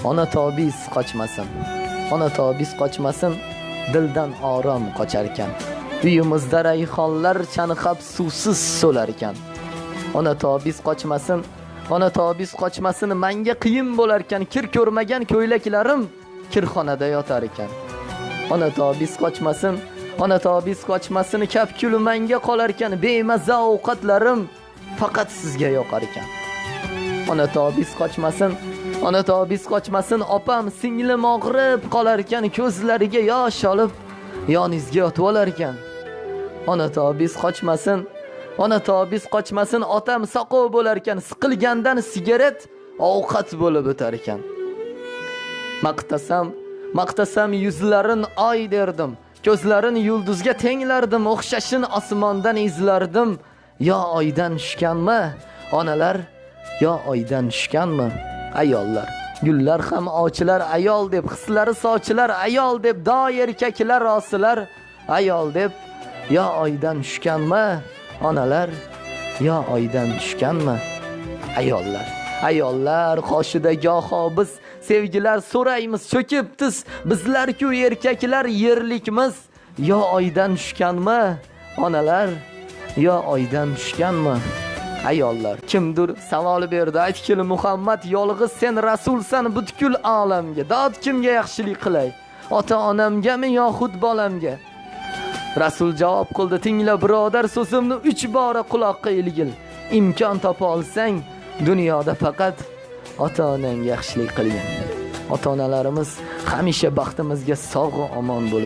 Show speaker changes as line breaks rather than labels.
Ona tobiz qochmasin. Ona tobiz qochmasin, dildan orom qocharkan. Uyimizda rayhonlar chanqab suvsiz so'larkan. Ona tobiz qochmasin, ona tobiz qochmasin, menga qiyin bo'larkan. Kir ko'rmagan ko'ylaklarim kirxonada yotar ekan. Ona tobiz qochmasin, ona tobiz qochmasin, kapkul menga qolarkan. Bemaza ovqatlarim faqat sizga yoqar ekan. Ona tobiz qochmasin, ona tobiz qochmasin, opam singlim og'rib qolar ekan. Ko'zlariga yosh olib yoningizga yotib olar ekan. Ona tobiz qochmasin, ona tobiz qochmasin, otam soqov bo'lar ekan. Siqilgandan sigaret ovqat bo'lib o'tar ekan. Maqtasam yuzlarin oy derdim. Ko'zlarin yulduzga tenglardim. O'xshashin osmondan izlardim. Yo oydan tushganmi onalar, yo oydan tushganmi ayollar. Gullar ham ochilar ayol deb, hislari sochilar ayol deb, doir erkaklar osilar ayol deb. Yo oydan tushganmi onalar, yo oydan tushganmi ayollar. Ayollar qoshida goho biz sevgilar so'raymiz cho'kib tiz. Bizlar-ku erkaklar yerlikmiz. Yo oydan tushganmi onalar, yo oydan tushganmi ayollar. Kimdir savol berdi, aytgil Muhammad yolg'iz sen rasulsan butkul olamga. Dod kimga yaxshilik qilay? Ota-onamgami yoxud bolamga? Rasul javob qildi, tingla birodar so'zimni 3 bora quloqqa ilgil. Imkon topa olsang dunyoda faqat ota-onangga yaxshilik qilgin. Ota-onalarimiz hamisha baxtimizga sog' va omon bo'lib